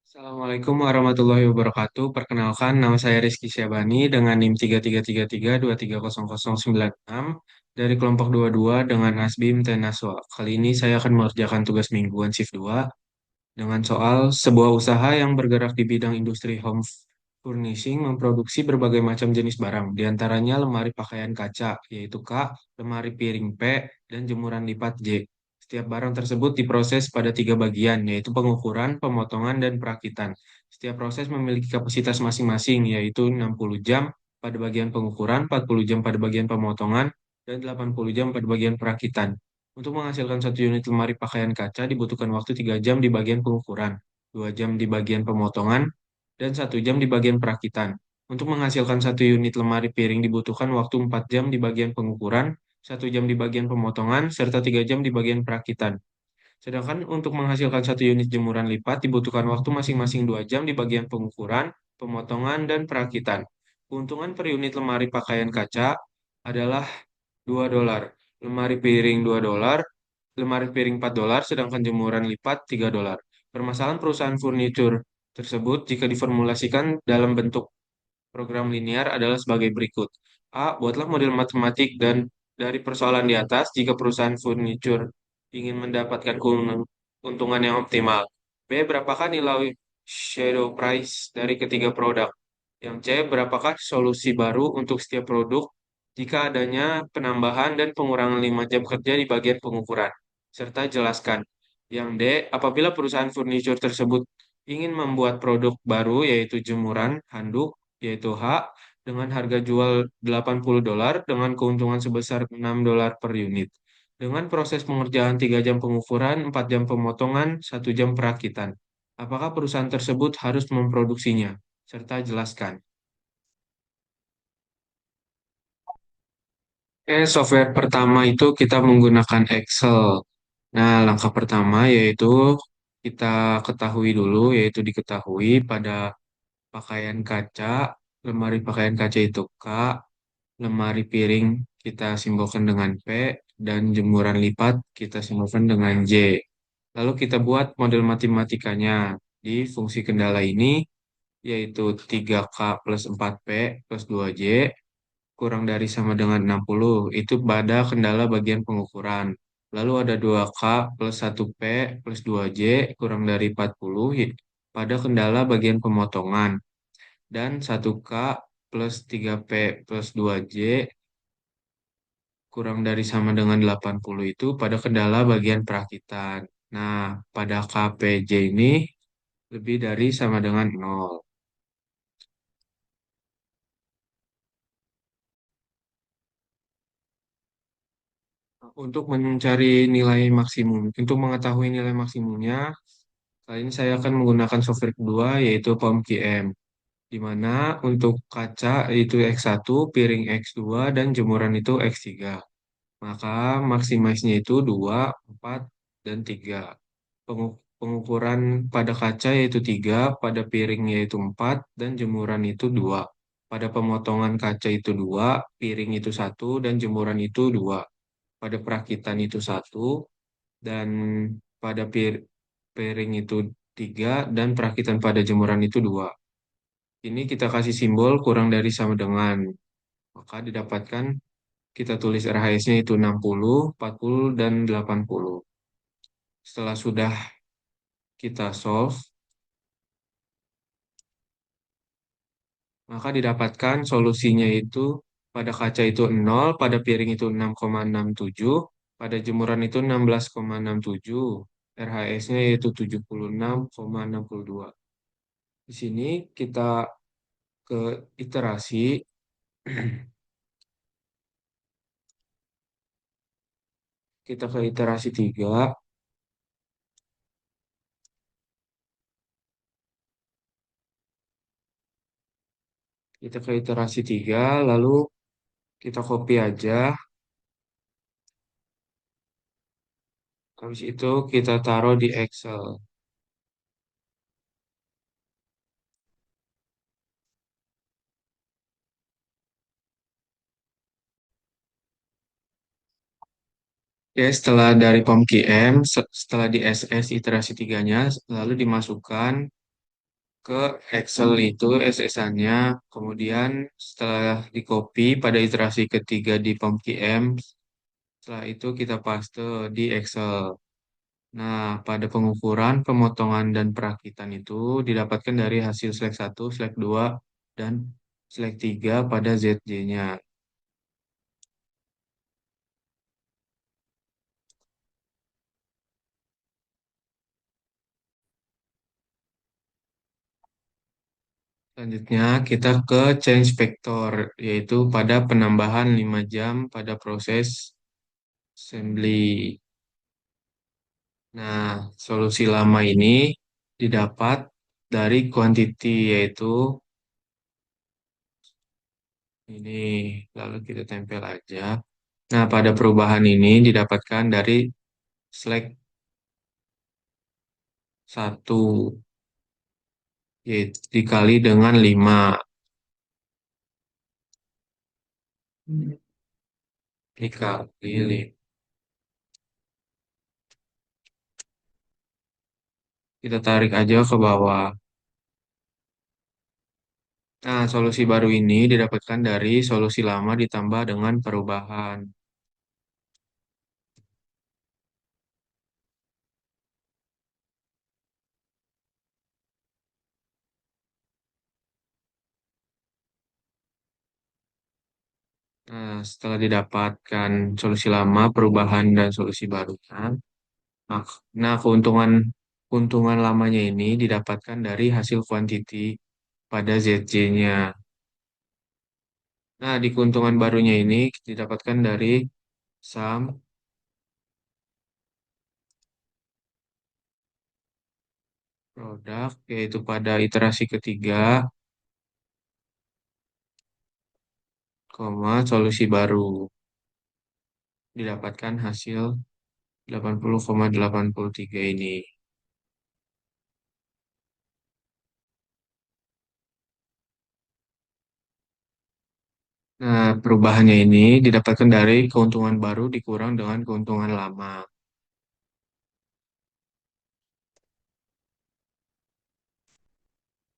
Assalamualaikum warahmatullahi wabarakatuh. Perkenalkan, nama saya Rizky Syabani dengan NIM 3333230096 dari kelompok 22 dengan Asbim Tenaswa. Kali ini saya akan mengerjakan tugas mingguan shift 2 dengan soal sebuah usaha yang bergerak di bidang industri home furnishing memproduksi berbagai macam jenis barang, di antaranya lemari pakaian kaca, yaitu K, lemari piring P, dan jemuran lipat J. Setiap barang tersebut diproses pada tiga bagian, yaitu pengukuran, pemotongan, dan perakitan. Setiap proses memiliki kapasitas masing-masing, yaitu 60 jam pada bagian pengukuran, 40 jam pada bagian pemotongan, dan 80 jam pada bagian perakitan. Untuk menghasilkan satu unit lemari pakaian kaca dibutuhkan waktu 3 jam di bagian pengukuran, 2 jam di bagian pemotongan, dan 1 jam di bagian perakitan. Untuk menghasilkan satu unit lemari piring dibutuhkan waktu 4 jam di bagian pengukuran, 1 jam di bagian pemotongan, serta 3 jam di bagian perakitan. Sedangkan untuk menghasilkan satu unit jemuran lipat dibutuhkan waktu masing-masing 2 jam di bagian pengukuran, pemotongan, dan perakitan. Keuntungan per unit lemari pakaian kaca adalah $2, lemari piring $2, lemari piring $4, sedangkan jemuran lipat $3. Permasalahan perusahaan furnitur tersebut jika diformulasikan dalam bentuk program linear adalah sebagai berikut. A. Buatlah model matematik dan dari persoalan di atas jika perusahaan furnitur ingin mendapatkan keuntungan yang optimal. B. Berapakah nilai shadow price dari ketiga produk? Yang C. Berapakah solusi baru untuk setiap produk jika adanya penambahan dan pengurangan 5 jam kerja di bagian pengukuran? Serta jelaskan. Yang D. Apabila perusahaan furnitur tersebut ingin membuat produk baru yaitu jemuran, handuk, yaitu H, dengan harga jual $80 dengan keuntungan sebesar $6 per unit. Dengan proses pengerjaan 3 jam pengukuran, 4 jam pemotongan, 1 jam perakitan. Apakah perusahaan tersebut harus memproduksinya? Serta jelaskan. Software pertama itu kita menggunakan Excel. Nah, langkah pertama yaitu kita ketahui dulu, yaitu diketahui pada pakaian kaca, lemari pakaian kaca itu K, lemari piring kita simbolkan dengan P, dan jemuran lipat kita simbolkan dengan J. Lalu kita buat model matematikanya di fungsi kendala ini, yaitu 3K plus 4P plus 2J kurang dari sama dengan 60. Itu pada kendala bagian pengukuran. Lalu ada 2K plus 1P plus 2J kurang dari 40 pada kendala bagian pemotongan. Dan 1K plus 3P plus 2J kurang dari sama dengan 80 itu pada kendala bagian perakitan. Nah, pada KPJ ini lebih dari sama dengan 0. Untuk mencari nilai maksimum, untuk mengetahui nilai maksimumnya, kali ini saya akan menggunakan software kedua yaitu POMQM, di mana untuk kaca itu X1, piring X2, dan jemuran itu X3. Maka maksimisnya itu 2, 4, dan 3. Pengukuran pada kaca yaitu 3, pada piring yaitu 4, dan jemuran itu 2. Pada pemotongan kaca itu 2, piring itu 1, dan jemuran itu 2. Pada perakitan itu 1, dan pada piring itu 3, dan perakitan pada jemuran itu 2. Ini kita kasih simbol kurang dari sama dengan. Maka didapatkan kita tulis RHS-nya itu 60, 40, dan 80. Setelah sudah kita solve, maka didapatkan solusinya itu pada kaca itu 0, pada piring itu 6,67, pada jemuran itu 16,67, RHS-nya yaitu 76,62. Di sini kita ke iterasi, kita ke iterasi 3, lalu kita copy aja, habis itu kita taruh di Excel. Oke, setelah dari POMQM, setelah di SS iterasi tiganya, lalu dimasukkan ke Excel itu SSA-nya, kemudian setelah di copy pada iterasi ketiga di POM-QM, setelah itu kita paste di Excel. Nah, pada pengukuran, pemotongan, dan perakitan itu didapatkan dari hasil slide 1, slide 2, dan slide 3 pada ZJ-nya. Selanjutnya, kita ke change vector, yaitu pada penambahan 5 jam pada proses assembly. Nah, solusi lama ini didapat dari quantity, yaitu ini, lalu kita tempel aja. Nah, pada perubahan ini didapatkan dari slack 1 yaitu dikali dengan 5 dikali 5. Kita tarik aja ke bawah. Nah, solusi baru ini didapatkan dari solusi lama ditambah dengan perubahan. Nah, setelah didapatkan solusi lama, perubahan, dan solusi barunya, nah, nah, keuntungan lamanya ini didapatkan dari hasil kuantiti pada ZJ-nya. Nah, di keuntungan barunya ini didapatkan dari sum produk, yaitu pada iterasi ketiga, koma, solusi baru. Didapatkan hasil 80,83 ini. Nah, perubahannya ini didapatkan dari keuntungan baru dikurang dengan keuntungan lama.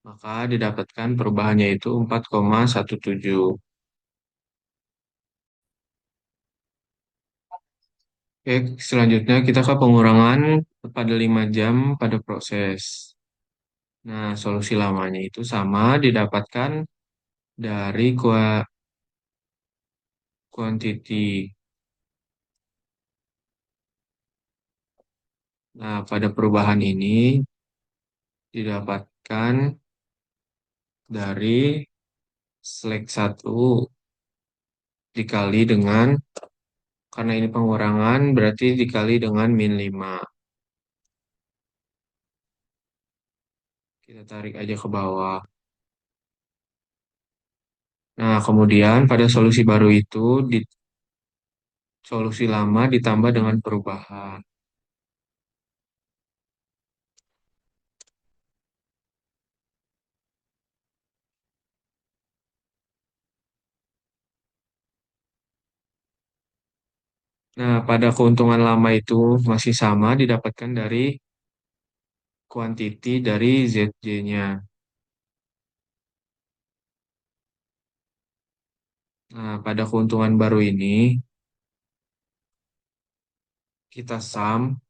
Maka didapatkan perubahannya itu 4,17. Oke, selanjutnya kita ke pengurangan pada 5 jam pada proses. Nah, solusi lamanya itu sama didapatkan dari quantity. Nah, pada perubahan ini didapatkan dari selek 1 dikali dengan, karena ini pengurangan, berarti dikali dengan min 5. Kita tarik aja ke bawah. Nah, kemudian pada solusi baru itu, di solusi lama ditambah dengan perubahan. Nah, pada keuntungan lama itu masih sama didapatkan dari kuantiti dari ZJ-nya. Nah, pada keuntungan baru ini, kita sum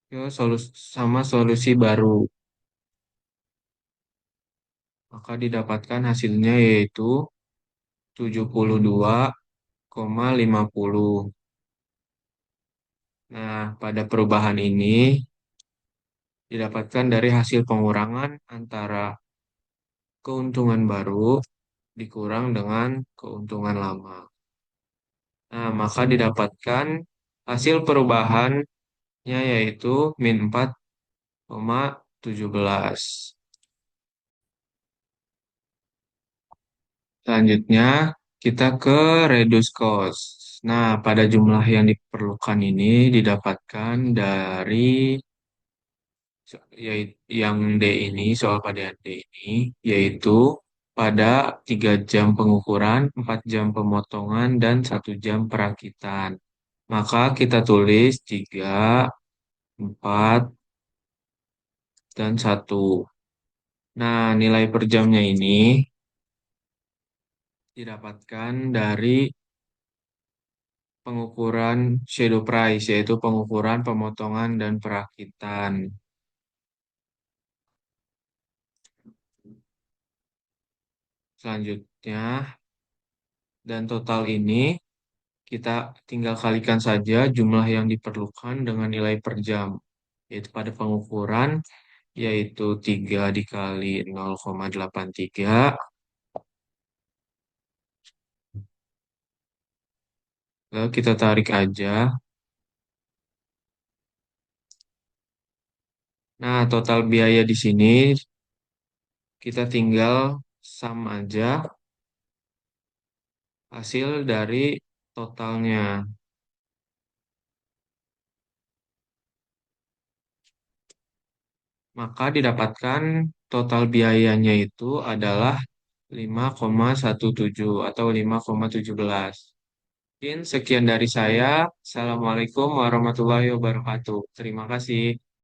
ke sama solusi baru. Maka didapatkan hasilnya yaitu 72,50. Nah, pada perubahan ini didapatkan dari hasil pengurangan antara keuntungan baru dikurang dengan keuntungan lama. Nah, maka didapatkan hasil perubahannya yaitu min 4,17. Selanjutnya, kita ke reduce cost. Nah, pada jumlah yang diperlukan ini didapatkan dari yang D ini, soal pada D ini, yaitu pada 3 jam pengukuran, 4 jam pemotongan, dan 1 jam perakitan. Maka kita tulis 3, 4, dan 1. Nah, nilai per jamnya ini didapatkan dari pengukuran shadow price, yaitu pengukuran pemotongan dan perakitan. Selanjutnya, dan total ini kita tinggal kalikan saja jumlah yang diperlukan dengan nilai per jam, yaitu pada pengukuran, yaitu 3 dikali 0,83, lalu kita tarik aja. Nah, total biaya di sini kita tinggal sum aja hasil dari totalnya. Maka didapatkan total biayanya itu adalah 5,17 atau 5,17. Mungkin sekian dari saya. Assalamualaikum warahmatullahi wabarakatuh. Terima kasih.